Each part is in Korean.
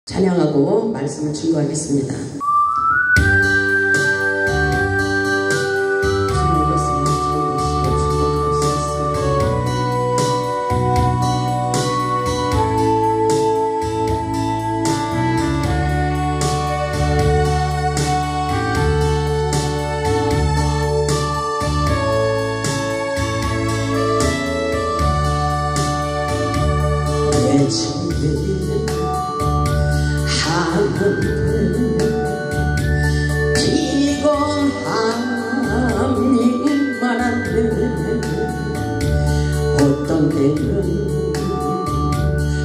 찬양하고 말씀을 증거하겠습니다. 어떤 때는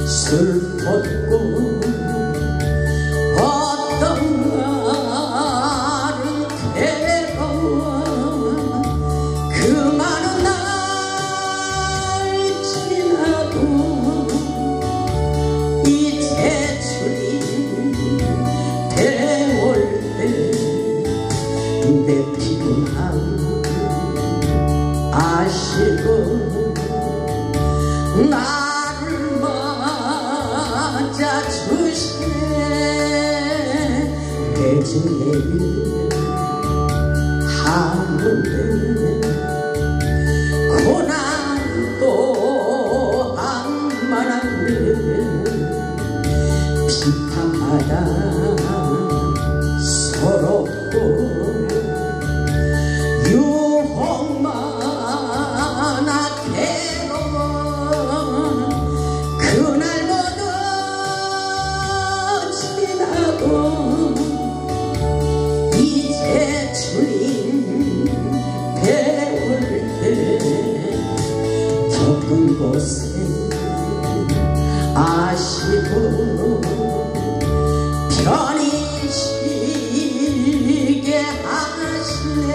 슬펐고 어떤 날은 괴로워 그 많은 날 지나도 이제 주님 되올 때 내 피곤함 아시고 나를 맞아주시네. 내집 내일 하는데 고난도 한만한데 비탄마다 서럽고 이제 주님 배울 때 겪은 곳에 아시고 편히 쉬게 하시네.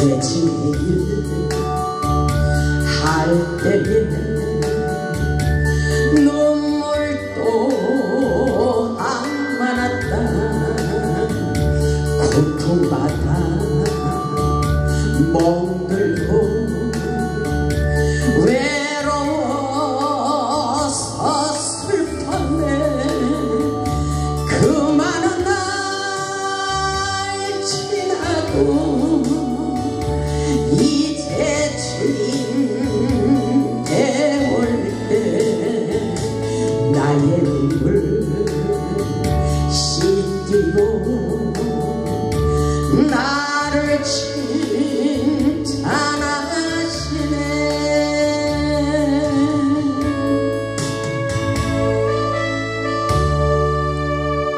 내집 할 때에 눈물도 안 많았다. 고통받아 멍들고 외로워서 슬펐네. 그 많은 날 지나도 이제 주님 배울 때 나의 눈물 씻기고 나를 칭찬하시네.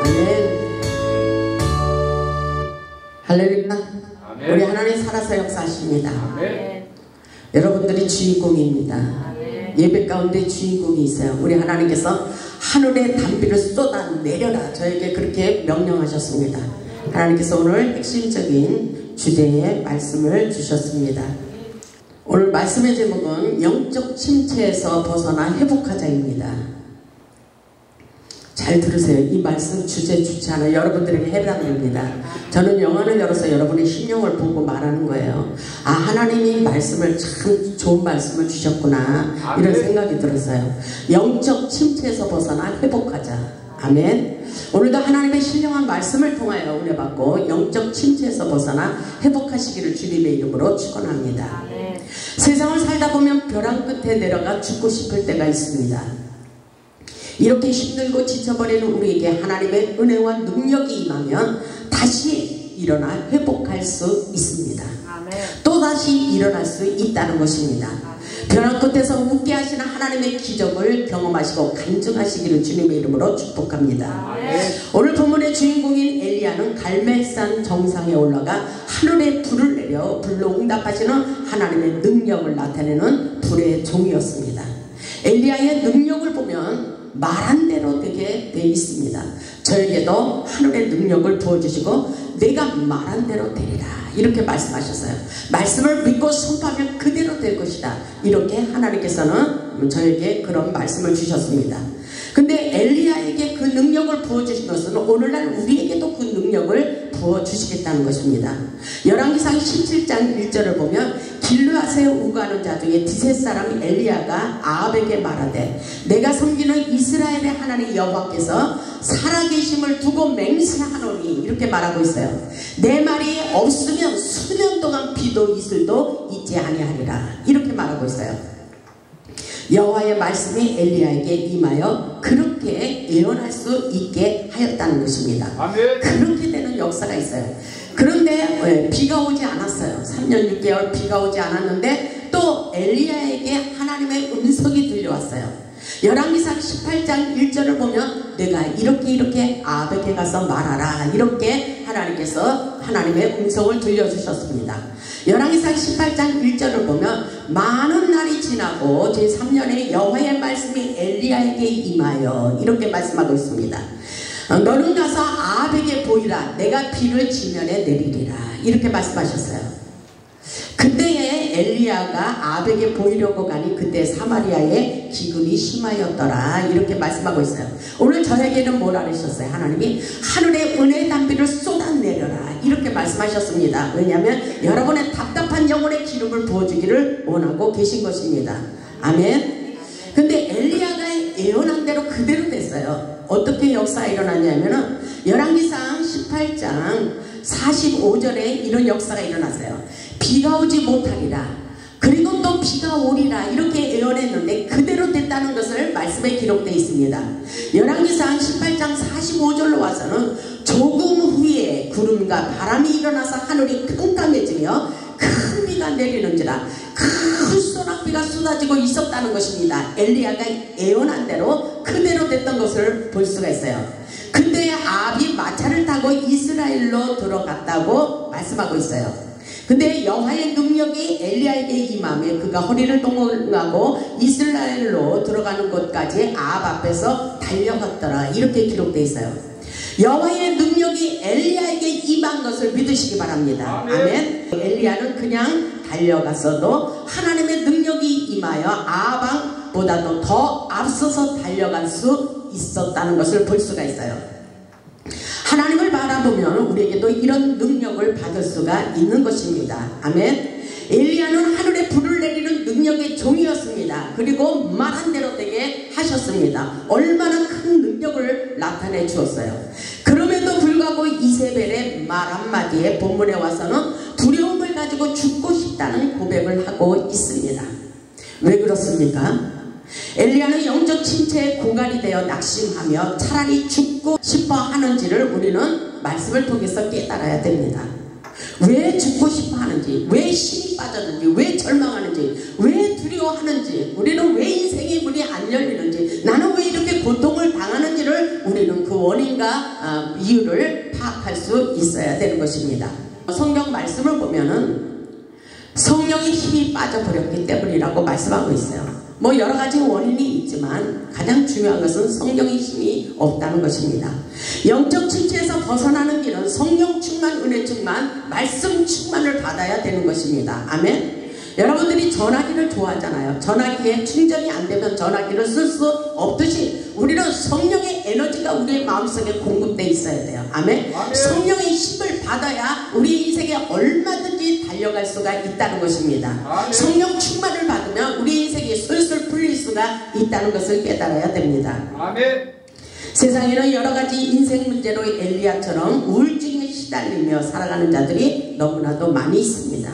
아멘. 할렐루야. 우리 하나님 살아서 역사하십니다. 아멘. 여러분들이 주인공입니다. 아멘. 예배 가운데 주인공이 있어요. 우리 하나님께서 하늘의 단비를 쏟아내려라 저에게 그렇게 명령하셨습니다. 하나님께서 오늘 핵심적인 주제의 말씀을 주셨습니다. 오늘 말씀의 제목은 영적 침체에서 벗어나 회복하자입니다. 잘 들으세요. 이 말씀 주제 주체하는 여러분들에게 해당됩니다. 저는 영안을 열어서 여러분의 심령을 보고 말하는 거예요. 아, 하나님이 말씀을 참 좋은 말씀을 주셨구나 이런 생각이 들었어요. 영적 침체에서 벗어나 회복하자. 아멘. 오늘도 하나님의 신령한 말씀을 통하여 은혜 받고 영적 침체에서 벗어나 회복하시기를 주님의 이름으로 축원합니다. 세상을 살다 보면 벼랑 끝에 내려가 죽고 싶을 때가 있습니다. 이렇게 힘들고 지쳐버리는 우리에게 하나님의 은혜와 능력이 임하면 다시 일어나 회복할 수 있습니다. 또다시 일어날 수 있다는 것입니다. 벼랑 끝에서 웃게 하시는 하나님의 기적을 경험하시고 간증하시기를 주님의 이름으로 축복합니다. 오늘 본문의 주인공인 엘리야는 갈멜산 정상에 올라가 하늘에 불을 내려 불로 응답하시는 하나님의 능력을 나타내는 불의 종이었습니다. 엘리야의 능력을 보면 말한 대로 되게 되어 있습니다. 저에게도 하늘의 능력을 부어주시고 내가 말한 대로 되리라 이렇게 말씀하셨어요. 말씀을 믿고 선포하면 그대로 될 것이다. 이렇게 하나님께서는 저에게 그런 말씀을 주셨습니다. 근데 엘리야에게 그 능력을 부어주신 것은 오늘날 우리에게도 그 능력을 부어주시겠다는 것입니다. 열왕기상 17장 1절을 보면 길르앗에 우거하는 자 중에 디셋 사람 엘리야가 아합에게 말하되 내가 섬기는 이스라엘의 하나님 여호와께서 살아계심을 두고 맹세하노니 이렇게 말하고 있어요. 내 말이 없으면 수년 동안 비도 이슬도 있지 아니하리라 이렇게 말하고 있어요. 여호와의 말씀이 엘리야에게 임하여 그렇게 예언할 수 있게 하였다는 것입니다. 아멘. 그렇게 되는 역사가 있어요. 그런데 비가 오지 않았어요. 3년 6개월 비가 오지 않았는데 또 엘리야에게 하나님의 음성이 들려왔어요. 열왕기상 18장 1절을 보면 내가 이렇게 아합에게 가서 말하라 이렇게 하나님께서 하나님의 음성을 들려주셨습니다. 열왕기상 18장 1절을 보면 많은 날이 지나고 제3년에 여호와의 말씀이 엘리야에게 임하여 이렇게 말씀하고 있습니다. 너는 가서 아합에게 보이라 내가 비를 지면에 내리리라 이렇게 말씀하셨어요. 그때에 엘리야가 아합에게 보이려고 가니 그때 사마리아에 기근이 심하였더라 이렇게 말씀하고 있어요. 오늘 저에게는 뭐라 그러셨어요? 하나님이 하늘의 은혜의 단비를 쏟아내려라 이렇게 말씀하셨습니다. 왜냐하면 여러분의 답답한 영혼의 기름을 부어주기를 원하고 계신 것입니다. 아멘. 근데 엘리야가 예언한 대로 그대로 됐어요. 어떻게 역사가 일어났냐면은 열왕기상 18장 45절에 이런 역사가 일어났어요. 비가 오지 못하리라 그리고 또 비가 오리라 이렇게 예언했는데 그대로 됐다는 것을 말씀에 기록되어 있습니다. 열왕기상 18장 45절로 와서는 조금 후에 구름과 바람이 일어나서 하늘이 깜깜해지며 큰 비가 내리는지라 큰 소낙비가 쏟아지고 있었다는 것입니다. 엘리야가 예언한 대로 그대로 됐던 것을 볼 수가 있어요. 그때 아합이 마차를 타고 이스라엘로 들어갔다고 말씀하고 있어요. 근데 여호와의 능력이 엘리야에게 임하며 그가 허리를 동응하고 이스라엘로 들어가는 곳까지 아합 앞에서 달려갔더라 이렇게 기록되어 있어요. 여호와의 능력이 엘리야에게 임한 것을 믿으시기 바랍니다. 아멘. 엘리야는 그냥 달려갔어도 하나님의 능력이 임하여 아합보다도 더 앞서서 달려갈 수 있었다는 것을 볼 수가 있어요. 하나님을 바라보면 우리에게도 이런 능력을 받을 수가 있는 것입니다. 아멘. 엘리야는 하늘에 불을 내리는 능력의 종이었습니다. 그리고 말한 대로 되게 하셨습니다. 얼마나 큰 능력을 나타내 주었어요. 그럼에도 불구하고 이세벨의 말 한마디에 본문에 와서는 두려움을 가지고 죽고 싶다는 고백을 하고 있습니다. 왜 그렇습니까? 엘리야는 영적 침체에 고갈이 되어 낙심하며 차라리 죽고 싶어 하는지를 우리는 말씀을 통해서 깨달아야 됩니다. 왜 죽고 싶어 하는지, 왜 힘이 빠졌는지, 왜 절망하는지, 왜 두려워하는지, 우리는 왜 인생의 문이 안 열리는지, 나는 왜 이렇게 고통을 당하는지를 우리는 그 원인과 이유를 파악할 수 있어야 되는 것입니다. 성경 말씀을 보면은 성령의 힘이 빠져버렸기 때문이라고 말씀하고 있어요. 뭐 여러 가지 원인이 있지만 가장 중요한 것은 성령의 힘이 없다는 것입니다. 영적 침체에서 벗어나는 길은 성령 충만, 은혜 충만, 말씀 충만을 받아야 되는 것입니다. 아멘. 여러분들이 전화기를 좋아하잖아요. 전화기에 충전이 안 되면 전화기를 쓸 수 없듯이 우리는 성령의 에너지가 우리의 마음속에 공급되어 있어야 돼요. 아멘. 성령의 힘을 받아야 우리 인생에 얼마든지 달려갈 수가 있다는 것입니다. 성령 충만을 받으면 우리 인생이 술술 풀릴 수가 있다는 것을 깨달아야 됩니다. 아멘. 세상에는 여러가지 인생 문제로 엘리야처럼 우울증에 시달리며 살아가는 자들이 너무나도 많이 있습니다.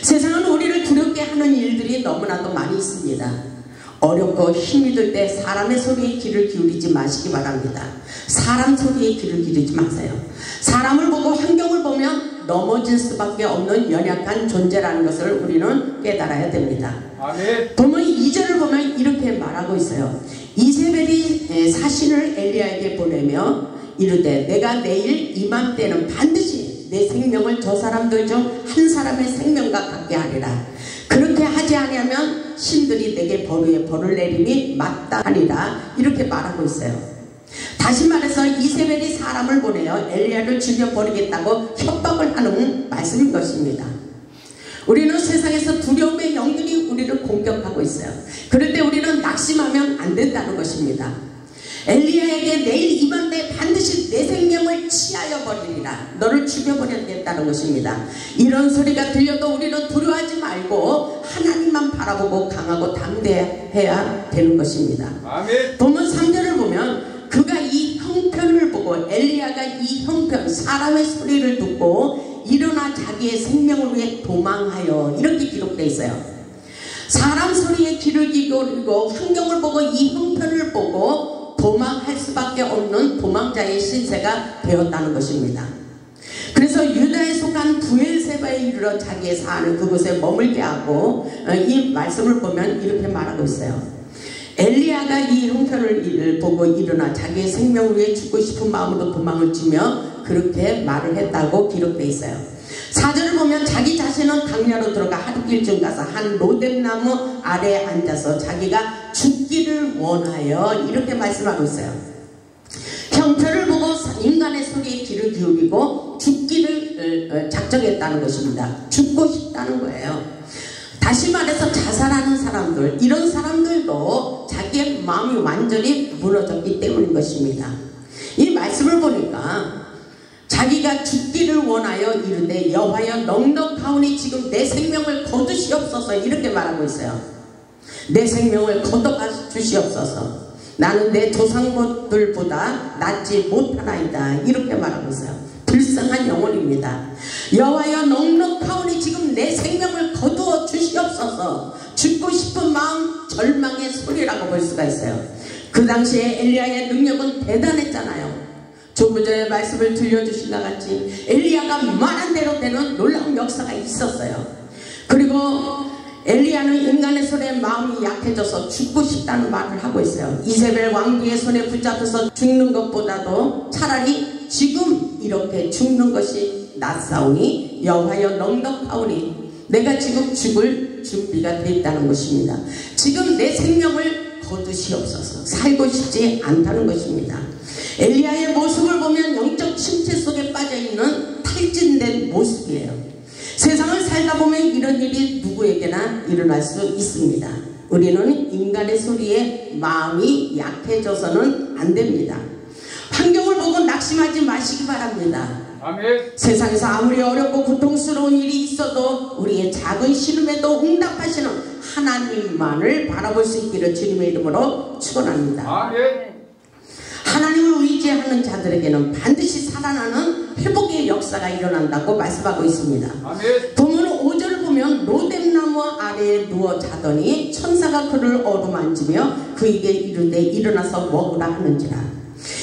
세상은 우리를 두렵게 하는 일들이 너무나도 많이 있습니다. 어렵고 힘이 들 때 사람의 소리에 귀를 기울이지 마시기 바랍니다. 사람 소리에 귀를 기울이지 마세요. 사람을 보고 환경을 보면 넘어질 수밖에 없는 연약한 존재라는 것을 우리는 깨달아야 됩니다. 보면 2절을 보면 이렇게 말하고 있어요. 이세벨이 사신을 엘리야에게 보내며 이르되 내가 내일 이맘때는 반드시 내 생명을 저 사람들 중 한 사람의 생명과 같게 하리라. 그렇게 하지 아니하면 신들이 내게 벌을 내림이 마땅하니라 이렇게 말하고 있어요. 다시 말해서 이세벨이 사람을 보내어 엘리야를 죽여버리겠다고 협박을 하는 말씀인 것입니다. 우리는 세상에서 두려움의 영들이 우리를 공격하고 있어요. 그럴 때 우리는 낙심하면 안 된다는 것입니다. 엘리야에게 내일 이맘때 반드시 내 생명을 취하여 버리리라, 너를 죽여버리겠다는 것입니다. 이런 소리가 들려도 우리는 두려워하지 말고 하나님만 바라보고 강하고 담대해야 되는 것입니다. 아멘. 본문 3절을 보면 그가 이 형편을 보고, 엘리야가 이 형편, 사람의 소리를 듣고 일어나 자기의 생명을 위해 도망하여, 이렇게 기록되어 있어요. 사람 소리에 귀를 기울이고 환경을 보고 이 형편을 보고 도망할 수밖에 없는 도망자의 신세가 되었다는 것입니다. 그래서 유다에 속한 부엘세바에 이르러 자기의 사는 그곳에 머물게 하고, 이 말씀을 보면 이렇게 말하고 있어요. 엘리야가 이 형편을 보고 일어나 자기의 생명을 위해 죽고 싶은 마음으로 도망을 치며 그렇게 말을 했다고 기록되어 있어요. 4절을 보면 자기 자신은 강야로 들어가 하루길쯤 가서 한 로뎀나무 아래에 앉아서 자기가 죽기를 원하여, 이렇게 말씀하고 있어요. 형편을 보고 인간의 소리에 귀를 기울이고 죽기를 작정했다는 것입니다. 죽고 싶다는 거예요. 다시 말해서 자살하는 사람들, 이런 사람들도 자기의 마음이 완전히 무너졌기 때문인 것입니다. 이 말씀을 보니까 자기가 죽기를 원하여 이르되 여호와여 넉넉하오니 지금 내 생명을 거두시옵소서, 이렇게 말하고 있어요. 내 생명을 거둬가 주시옵소서. 나는 내 조상들보다 낫지 못하나이다, 이렇게 말하고 있어요. 불쌍한 영혼입니다. 여호와여 넉넉하오니 지금 내 생명을 거두어 주시옵소서. 죽고 싶은 마음, 절망의 소리라고 볼 수가 있어요. 그 당시에 엘리야의 능력은 대단했잖아요. 조금 전에 말씀을 들려주신 것 같이 엘리야가 말한 대로 되는 놀라운 역사가 있었어요. 그리고 엘리야는 인간의 손에 마음이 약해져서 죽고 싶다는 말을 하고 있어요. 이세벨 왕비의 손에 붙잡혀서 죽는 것보다도 차라리 지금 이렇게 죽는 것이 낫사오니 여호와여 넉넉하오니, 내가 지금 죽을 준비가 되어 있다는 것입니다. 지금 내 생명을 거두시옵소서. 살고 싶지 않다는 것입니다. 엘리야의 모습을 보면 영적 침체 속에 빠져있는 탈진된 모습이에요. 세상을 살다 보면 이런 일이 누구에게나 일어날 수 있습니다. 우리는 인간의 소리에 마음이 약해져서는 안 됩니다. 환경을 보고 낙심하지 마시기 바랍니다. 아멘. 세상에서 아무리 어렵고 고통스러운 일이 있어도 우리의 작은 신음에도 응답하시는 하나님만을 바라볼 수 있기를 주님의 이름으로 축원합니다. 아멘. 하나님을 의지하는 자들에게는 반드시 살아나는 회복의 역사가 일어난다고 말씀하고 있습니다. 아멘. 본문 5절을 보면 로뎀나무 아래에 누워 자더니 천사가 그를 어루만지며 그에게 이르되 일어나서 먹으라 하는지라.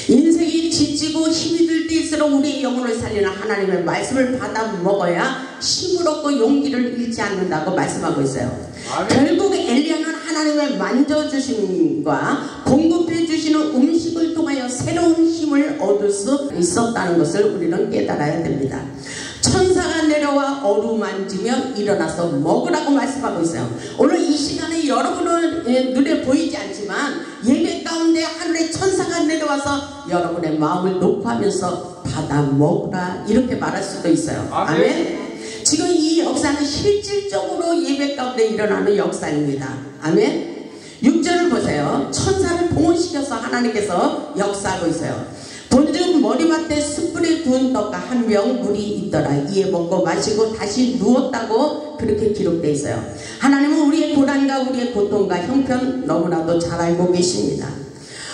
인생이 지치고 힘이 들 때일수록 우리의 영혼을 살리는 하나님의 말씀을 받아 먹어야 힘을 얻고 용기를 잃지 않는다고 말씀하고 있어요. 아멘. 결국 엘리야는 하나님의 만져주심과 공급해 주시는 음식을 통하여 새로운 힘을 얻을 수 있었다는 것을 우리는 깨달아야 됩니다. 천사가 내려와 어루만지며 일어나서 먹으라고 말씀하고 있어요. 오늘 이 시간에 여러분의 눈에 보이지 않지만 예배 가운데 하늘의 천사가 내려와서 여러분의 마음을 녹화하면서 받아 먹으라, 이렇게 말할 수도 있어요. 아멘. 지금 이 역사는 실질적으로 예배 가운데 일어나는 역사입니다. 아멘. 6절을 보세요. 천사를 봉헌시켜서 하나님께서 역사하고 있어요. 본즉 머리맡에 숯불에 구운 떡과 한 병 물이 있더라. 이에 먹고 마시고 다시 누웠다고 그렇게 기록되어 있어요. 하나님은 우리의 고난과 우리의 고통과 형편 너무나도 잘 알고 계십니다.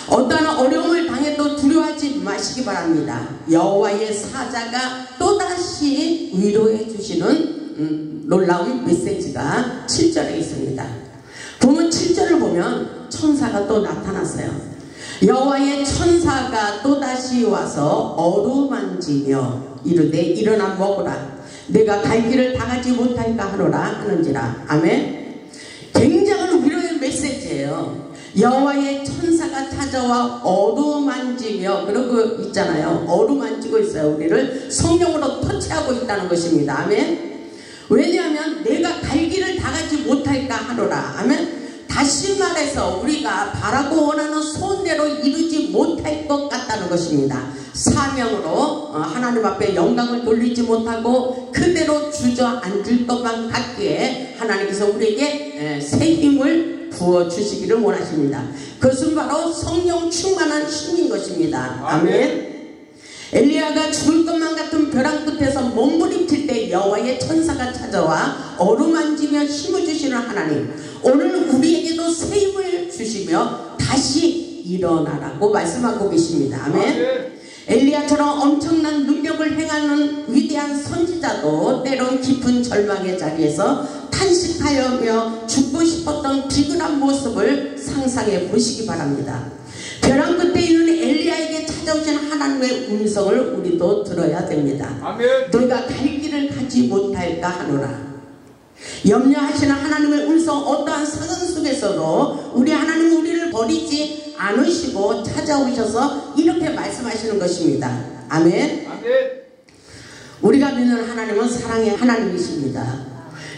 어떠한 어려움을 당해도 두려워하지 마시기 바랍니다. 여호와의 사자가 또다시 위로해 주시는 놀라운 메시지가 7절에 있습니다. 보면 7절을 보면 천사가 또 나타났어요. 여호와의 천사가 또다시 와서 어루만지며 이르되 일어나 먹으라. 내가 갈 길을 당하지 못할까 하노라 하는지라. 아멘. 굉장한 위로의 메시지예요. 여호와의 천사가 찾아와 어루만지며, 그러고 있잖아요. 어루만지고 있어요. 우리를 성령으로 터치하고 있다는 것입니다. 아멘. 왜냐하면 내가 갈 길을 당하지 못할까 하노라. 아멘. 다시 말해서 우리가 바라고 원하는 소원대로 이루지 못할 것 같다는 것입니다. 사명으로 하나님 앞에 영광을 돌리지 못하고 그대로 주저앉을 것만 같기에 하나님께서 우리에게 새 힘을 부어주시기를 원하십니다. 그것은 바로 성령 충만한 힘인 것입니다. 아멘. 엘리야가 죽을 것만 같은 벼랑 끝에서 몸부림칠 때 여호와의 천사가 찾아와 어루만지며 힘을 주시는 하나님, 오늘 우리에게도 새 힘을 주시며 다시 일어나라고 말씀하고 계십니다. 아멘. 엘리야처럼 엄청난 능력을 행하는 위대한 선지자도 때론 깊은 절망의 자리에서 탄식하여며 죽고 싶었던 비근한 모습을 상상해 보시기 바랍니다. 벼랑 끝에 있는 엘리야에게 찾아오신 하나님의 음성을 우리도 들어야 됩니다. 아멘. 너희가 갈 길을 가지 못할까 하노라. 염려하시는 하나님의 음성, 어떠한 사정 속에서도 우리 하나님은 우리를 버리지 않으시고 찾아오셔서 이렇게 말씀하시는 것입니다. 아멘. 아멘. 우리가 믿는 하나님은 사랑의 하나님이십니다.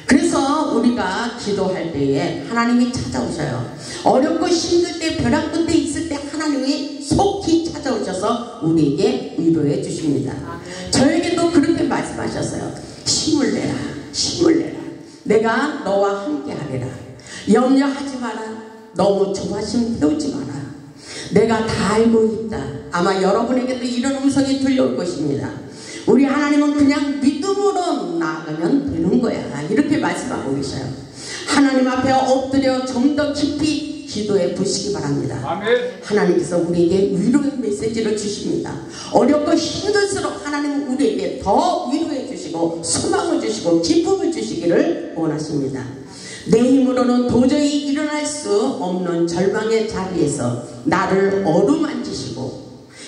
그래서 우리가 기도할 때에 하나님이 찾아오셔요. 어렵고 힘들 때, 벼랑 끝에 있을 때 하나님이 속히 찾아오셔서 우리에게 위로해 주십니다. 저에게도 그렇게 말씀하셨어요. 힘을 내라, 힘을 내라. 내가 너와 함께 하리라. 염려하지 마라. 너무 조바심 태우지 마라. 내가 다 알고 있다. 아마 여러분에게도 이런 음성이 들려올 것입니다. 우리 하나님은 그냥 믿음으로 나아가면 되는 거야. 이렇게 말씀하고 계셔요. 하나님 앞에 엎드려 좀 더 깊이 기도해 보시기 바랍니다. 아멘. 하나님께서 우리에게 위로의 메시지를 주십니다. 어렵고 힘들수록 하나님은 우리에게 더 위로해 주시고 소망을 주시고 기쁨을 주시기를 원하십니다. 내 힘으로는 도저히 일어날 수 없는 절망의 자리에서 나를 어루만지시고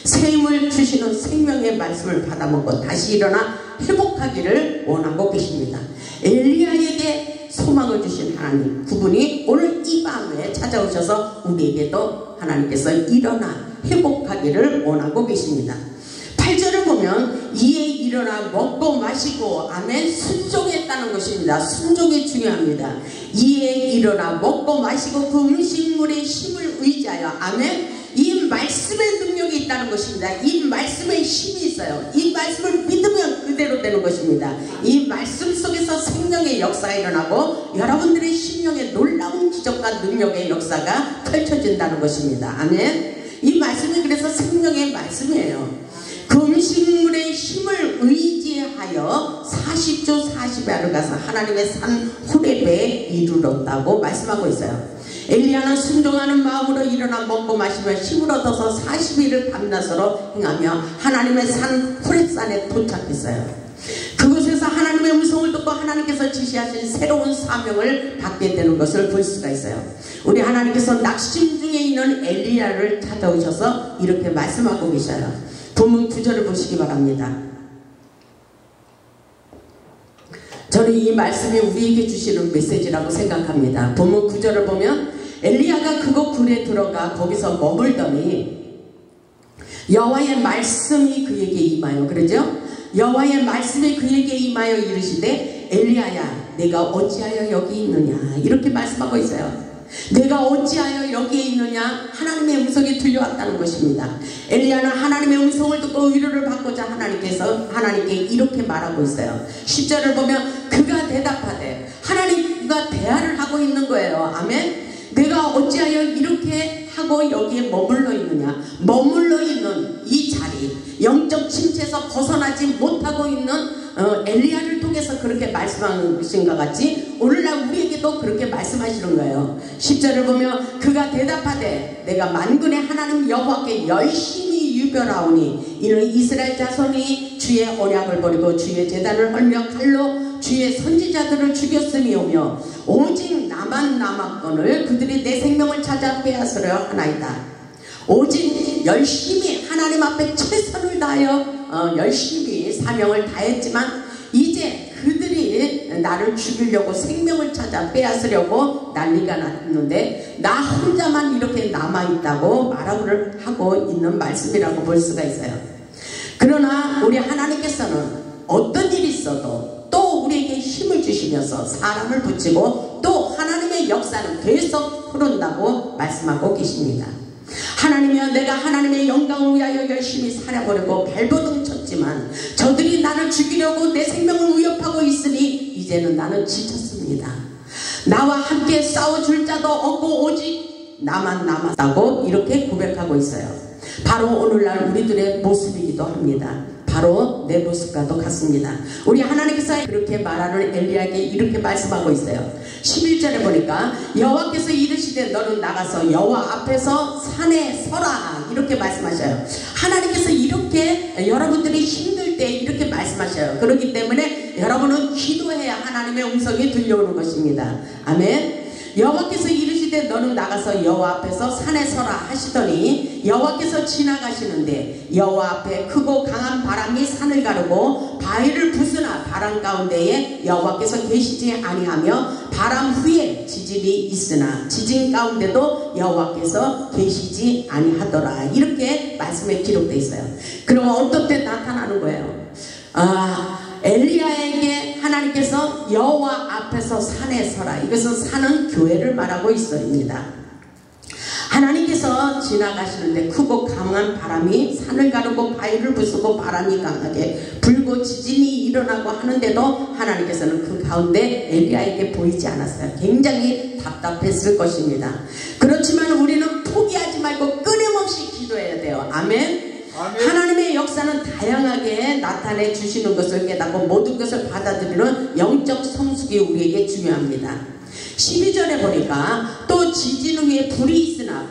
새 힘을 주시는 생명의 말씀을 받아먹고 다시 일어나 회복하기를 원하고 계십니다. 엘리야에게 소망을 주신 하나님, 그분이 오늘 이 밤에 찾아오셔서 우리에게도 하나님께서 일어나 회복하기를 원하고 계십니다. 8절을 보면 이에 일어나 먹고 마시고, 아멘, 순종했다는 것입니다. 순종이 중요합니다. 이에 일어나 먹고 마시고 그 음식물의 힘을 의지하여, 아멘, 이 말씀의 능력이 있다는 것입니다. 이 말씀에 힘이 있어요. 이 말씀을 믿으면 그대로 되는 것입니다. 이 말씀 속에서 생명의 역사가 일어나고 여러분들의 심령에 놀라운 기적과 능력의 역사가 펼쳐진다는 것입니다. 아멘. 이 말씀이 그래서 생명의 말씀이에요. 그 음식물의 힘을 의지하여 40주 40야를 가서 하나님의 산 호렙에 이르렀다고 말씀하고 있어요. 엘리야는 순종하는 마음으로 일어나 먹고 마시며 힘을 얻어서 40일을 밤낮으로 행하며 하나님의 산 호렙산에 도착했어요. 그곳에서 하나님의 음성을 듣고 하나님께서 지시하신 새로운 사명을 받게 되는 것을 볼 수가 있어요. 우리 하나님께서 낙심 중에 있는 엘리야를 찾아오셔서 이렇게 말씀하고 계셔요. 본문 9절을 보시기 바랍니다. 저는 이 말씀이 우리에게 주시는 메시지라고 생각합니다. 본문 9절을 보면 엘리야가 그곳 굴에 들어가 거기서 머물더니 여호와의 말씀이 그에게 임하여, 그러죠? 여호와의 말씀이 그에게 임하여 이르시되 엘리야야 내가 어찌하여 여기 있느냐, 이렇게 말씀하고 있어요. 내가 어찌하여 여기에 있느냐, 하나님의 음성이 들려왔다는 것입니다. 엘리야는 하나님의 음성을 듣고 위로를 받고자 하나님께 이렇게 말하고 있어요. 10절을 보면 그가 대답하되, 하나님과 대화를 하고 있는 거예요. 아멘. 내가 어찌하여 이렇게 하고 여기에 머물러 있느냐, 머물러 있는 이 자리, 영적 침체에서 벗어나지 못하고 있는 엘리야를 통해서 그렇게 말씀하신 것 같이 오늘날 우리에게도 그렇게 말씀하시는 거예요. 10절을 보면 그가 대답하되 내가 만군의 하나님 여호와께 열심히 유별하오니 이는 이스라엘 자손이 주의 언약을 버리고 주의 제단을 헐며 칼로 주의 선지자들을 죽였음이오며 오직 나만 남았거늘 그들이 내 생명을 찾아 빼앗으려 하나이다. 오직 열심히 하나님 앞에 최선을 다하여 열심히 사명을 다했지만 이제 그들이 나를 죽이려고 생명을 찾아 빼앗으려고 난리가 났는데 나 혼자만 이렇게 남아있다고 말을 하고 있는 말씀이라고 볼 수가 있어요. 그러나 우리 하나님께서는 어떤 일이 있어도 또 우리에게 힘을 주시면서 사람을 붙이고 또 하나님의 역사는 계속 흐른다고 말씀하고 계십니다. 하나님이여, 내가 하나님의 영광을 위하여 열심히 살아보려고 발버둥 쳤지만 저들이 나를 죽이려고 내 생명을 위협하고 있으니 이제는 나는 지쳤습니다. 나와 함께 싸워줄 자도 없고 오직 나만 남았다고 이렇게 고백하고 있어요. 바로 오늘날 우리들의 모습이기도 합니다. 바로 내 모습과도 같습니다. 우리 하나님께서 그렇게 말하는 엘리야에게 이렇게 말씀하고 있어요. 11절에 보니까 여호와께서 이르시되 너는 나가서 여호와 앞에서 산에 서라 이렇게 말씀하셔요. 하나님께서 이렇게 여러분들이 힘들 때 이렇게 말씀하셔요. 그렇기 때문에 여러분은 기도해야 하나님의 음성이 들려오는 것입니다. 아멘. 여호와께서 이르시되 너는 나가서 여호와 앞에서 산에 서라 하시더니 여호와께서 지나가시는데 여호와 앞에 크고 강한 바람이 산을 가르고 바위를 부수나 바람 가운데에 여호와께서 계시지 아니하며 바람 후에 지진이 있으나 지진 가운데도 여호와께서 계시지 아니하더라. 이렇게 말씀에 기록되어 있어요. 그럼 어떤 때 나타나는 거예요? 엘리야에게 하나님께서 여호와 앞에서 산에 서라. 이것은 산은 교회를 말하고 있습니다. 하나님께서 지나가시는데 크고 강한 바람이 산을 가르고 바위를 부수고 바람이 강하게 불고 지진이 일어나고 하는데도 하나님께서는 그 가운데 엘리야에게 보이지 않았어요. 굉장히 답답했을 것입니다. 그렇지만 우리는 포기하지 말고 끊임없이 기도해야 돼요. 아멘. 하나님의 역사는 다양하게 나타내 주시는 것을 깨닫고 모든 것을 받아들이는 영적 성숙이 우리에게 중요합니다. 12절에 보니까 또 지진 후에 불이 있으나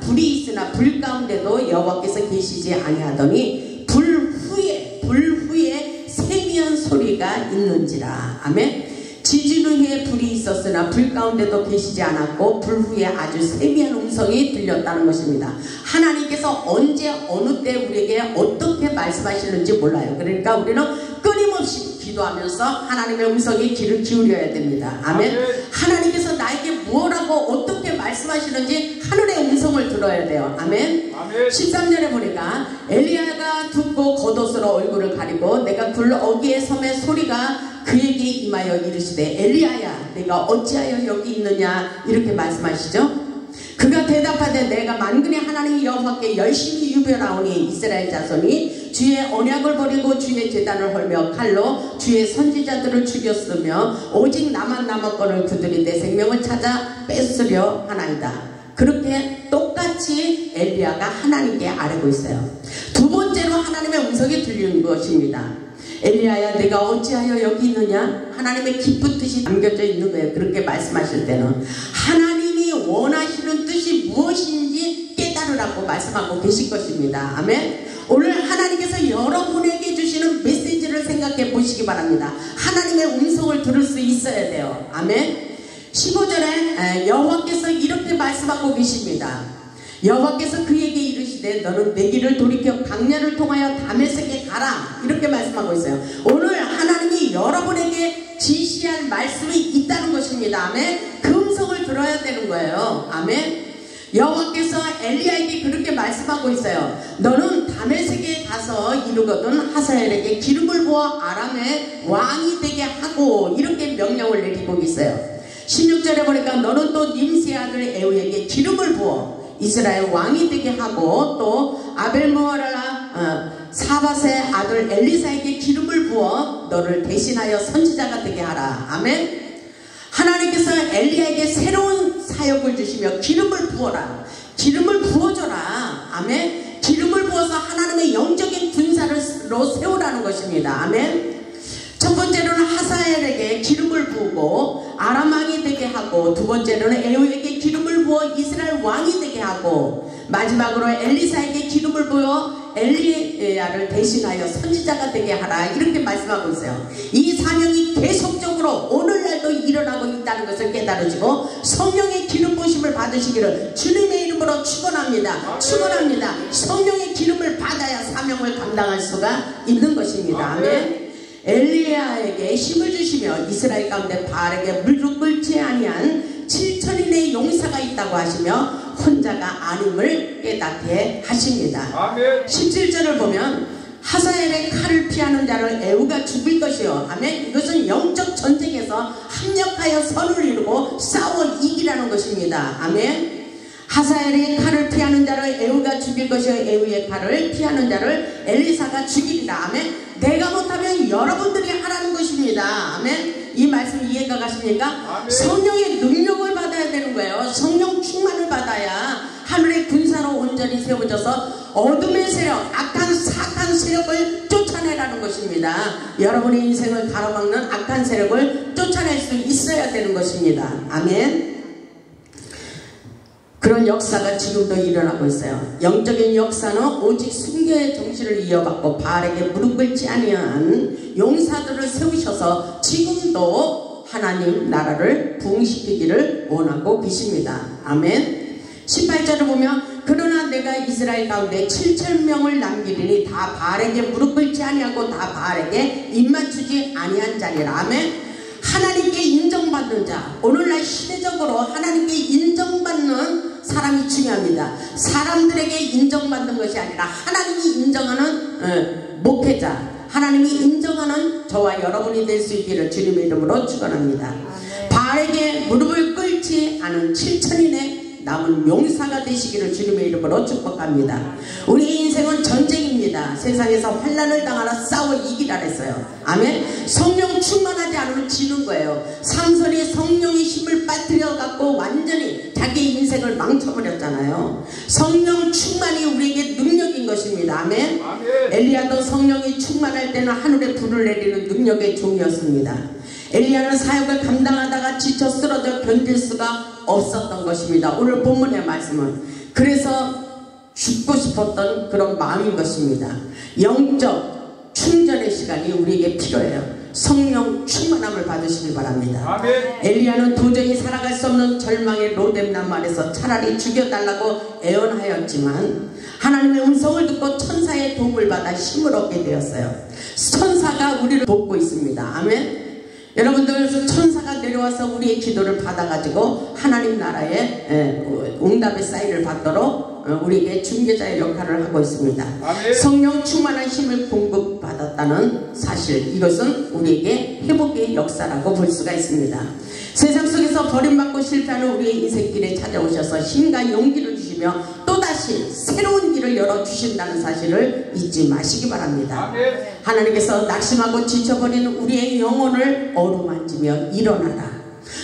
불 가운데도 여호와께서 계시지 아니하더니 불 후에 세미한 소리가 있는지라. 아멘. 지진 후에 불이 있었으나 불 가운데도 계시지 않았고 불 후에 아주 세미한 음성이 들렸다는 것입니다. 하나님께서 언제 어느 때 우리에게 어떻게 말씀하시는지 몰라요. 그러니까 우리는 끊임없이 기도하면서 하나님의 음성에 귀를 기울여야 됩니다. 아멘. 하나님께서 나에게 뭐라고 어떻게 말씀하시는지 하늘의 음성을 들어야 돼요. 아멘. 13절에 보니까 엘리야가 듣고 겉옷으로 얼굴을 가리고 내가 굴 어귀에 섬의 소리가 그에게 임하여 이르시되 엘리야야 내가 어찌하여 여기 있느냐 이렇게 말씀하시죠. 그가 대답하되 내가 만군의 하나님 여호와께 열심히 유별하오니 이스라엘 자손이 주의 언약을 버리고 주의 제단을 헐며 칼로 주의 선지자들을 죽였으며 오직 나만 남았거늘 그들이 내 생명을 찾아 뺏으려 하나이다. 그렇게 똑같이 엘리야가 하나님께 아뢰고 있어요. 두 번째로 하나님의 음성이 들리는 것입니다. 엘리야야 내가 어찌하여 여기 있느냐. 하나님의 깊은 뜻이 담겨져 있는 거예요. 그렇게 말씀하실 때는 하나님이 원하시는 뜻이 무엇인지 깨달으라고 말씀하고 계실 것입니다. 아멘. 오늘 하나님께서 여러분에게 주시는 메시지를 생각해 보시기 바랍니다. 하나님의 음성을 들을 수 있어야 돼요. 아멘. 15절에 여호와께서 이렇게 말씀하고 계십니다. 여호와께서 그에게 이르시되 너는 내 길을 돌이켜 강야를 통하여 다메섹에 가라. 이렇게 말씀하고 있어요. 오늘 하나님이 여러분에게 지시할 말씀이 있다는 것입니다. 아멘. 그 음성을 들어야 되는 거예요. 아멘. 여호와께서 엘리야에게 그렇게 말씀하고 있어요. 너는 다메섹에 가서 이르거든 하사엘에게 기름을 부어 아람의 왕이 되게 하고 이렇게 명령을 내리고 있어요. 16절에 보니까 너는 또 님스의 아들 에후에게 기름을 부어 이스라엘 왕이 되게 하고 또 아벨므올라 사밧의 아들 엘리사에게 기름을 부어 너를 대신하여 선지자가 되게 하라. 아멘. 하나님께서 엘리야에게 새로운 사역을 주시며 기름을 부어라. 기름을 부어줘라. 아멘. 기름을 부어서 하나님의 영적인 군사로 세우라는 것입니다. 아멘. 첫 번째로는 하사엘에게 기름을 부고 아람 왕이 되게 하고 두 번째로는 에후에게 기름을 부어 이스라엘 왕이 되게 하고 마지막으로 엘리사에게 기름을 부어 엘리야를 대신하여 선지자가 되게 하라. 이렇게 말씀하고 있어요. 이 사명이 계속적으로 오늘날도 일어나고 있다는 것을 깨달으시고 성령의 기름 부으심을 받으시기를 주님의 이름으로 축원합니다. 축원합니다. 성령의 기름을 받아야 사명을 감당할 수가 있는 것입니다. 아멘. 엘리야에게 힘을 주시며 이스라엘 가운데 바알에게 무릎 꿇지 아니한 7천인의 용사가 있다고 하시며 혼자가 아님을 깨닫게 하십니다. 아멘. 17절을 보면 하사엘의 칼을 피하는 자를 에후가 죽일 것이요. 아멘. 이것은 영적 전쟁에서 합력하여 선을 이루고 싸워 이기라는 것입니다. 아멘. 하사엘의 칼을 피하는 자를 에후가 죽일 것이요. 에후의 칼을 피하는 자를 엘리사가 죽이리라. 아멘. 내가 못하면 여러분들이 하라는 것입니다. 아멘. 이 말씀 이해가 가십니까? 아멘. 성령의 능력을 받아야 되는 거예요. 성령 충만을 받아야 하늘의 군사로 온전히 세워져서 어둠의 세력, 악한 사탄 세력을 쫓아내라는 것입니다. 여러분의 인생을 가로막는 악한 세력을 쫓아낼 수 있어야 되는 것입니다. 아멘. 그런 역사가 지금도 일어나고 있어요. 영적인 역사는 오직 순교의 정신을 이어받고 바알에게 무릎 꿇지 아니한 용사들을 세우셔서 지금도 하나님 나라를 부흥시키기를 원하고 계십니다. 아멘. 18절을 보면 그러나 내가 이스라엘 가운데 7,000명을 남기리니 다 바알에게 무릎 꿇지 아니하고 다 바알에게 입맞추지 아니한 자리라. 아멘. 하나님께 인정받는 자, 오늘날 시대적으로 하나님께 인정받는 사람이 중요합니다. 사람들에게 인정받는 것이 아니라 하나님이 인정하는 목회자, 하나님이 인정하는 저와 여러분이 될 수 있기를 주님의 이름으로 축원합니다. 바알에게 무릎을 꿇지 않은 7,000인의 남은 용사가 되시기를 주님의 이름으로 축복합니다. 우리 인생은 전쟁입니다. 세상에서 환난을 당하라 싸워 이기라 했어요. 아멘. 성령 충만하지 않으면 지는 거예요. 삼손이 성령의 힘을 빠뜨려 갖고 완전히 자기 인생을 망쳐버렸잖아요. 성령 충만이 우리에게 능력인 것입니다. 아멘. 엘리야도 성령이 충만할 때는 하늘에 불을 내리는 능력의 종이었습니다. 엘리야는 사역을 감당하다가 지쳐 쓰러져 견딜 수가 없었던 것입니다. 오늘 본문의 말씀은 그래서 죽고 싶었던 그런 마음인 것입니다. 영적 충전의 시간이 우리에게 필요해요. 성령 충만함을 받으시길 바랍니다. 아멘. 엘리야는 도저히 살아갈 수 없는 절망의 로뎀남 아래서 차라리 죽여달라고 애원하였지만 하나님의 음성을 듣고 천사의 도움을 받아 힘을 얻게 되었어요. 천사가 우리를 돕고 있습니다. 아멘. 여러분들 천사가 내려와서 우리의 기도를 받아가지고 하나님 나라의 응답의 사인을 받도록 우리에게 중개자의 역할을 하고 있습니다. 아멘. 성령 충만한 힘을 공급받았다는 사실, 이것은 우리에게 회복의 역사라고 볼 수가 있습니다. 세상 속에서 버림받고 실패하는 우리의 인생길에 찾아오셔서 힘과 용기를 주시며 또다시 새로운 길을 열어주신다는 사실을 잊지 마시기 바랍니다. 아멘. 하나님께서 낙심하고 지쳐버리는 우리의 영혼을 어루만지며 일어나라.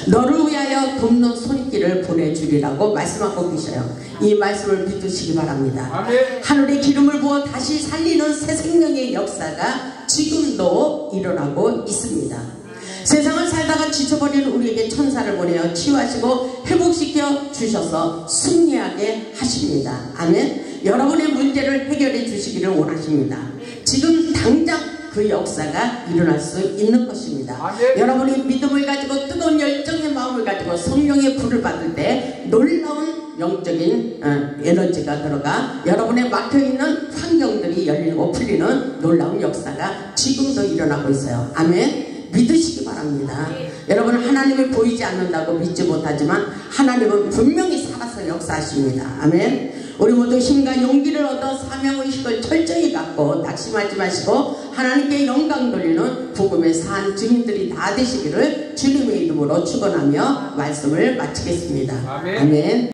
너를 위하여 돕는 손길을 보내주리라고 말씀하고 계셔요. 이 말씀을 믿으시기 바랍니다. 아멘. 하늘의 기름을 부어 다시 살리는 새 생명의 역사가 지금도 일어나고 있습니다. 세상을 살다가 지쳐버리는 우리에게 천사를 보내어 치유하시고 회복시켜 주셔서 승리하게 하십니다. 아멘. 여러분의 문제를 해결해 주시기를 원하십니다. 지금 당장 그 역사가 일어날 수 있는 것입니다. 아멘. 여러분이 믿음을 가지고 뜨거운 열정의 마음을 가지고 성령의 불을 받을 때 놀라운 영적인 에너지가 들어가 여러분의 막혀있는 환경들이 열리고 풀리는 놀라운 역사가 지금도 일어나고 있어요. 아멘. 믿으시기 바랍니다. 여러분, 하나님을 보이지 않는다고 믿지 못하지만 하나님은 분명히 살아서 역사하십니다. 아멘. 우리 모두 힘과 용기를 얻어 사명의식을 철저히 갖고 낙심하지 마시고 하나님께 영광 돌리는 복음의 산 증인들이 다 되시기를 주님의 이름으로 축원하며 말씀을 마치겠습니다. 아멘. 아멘.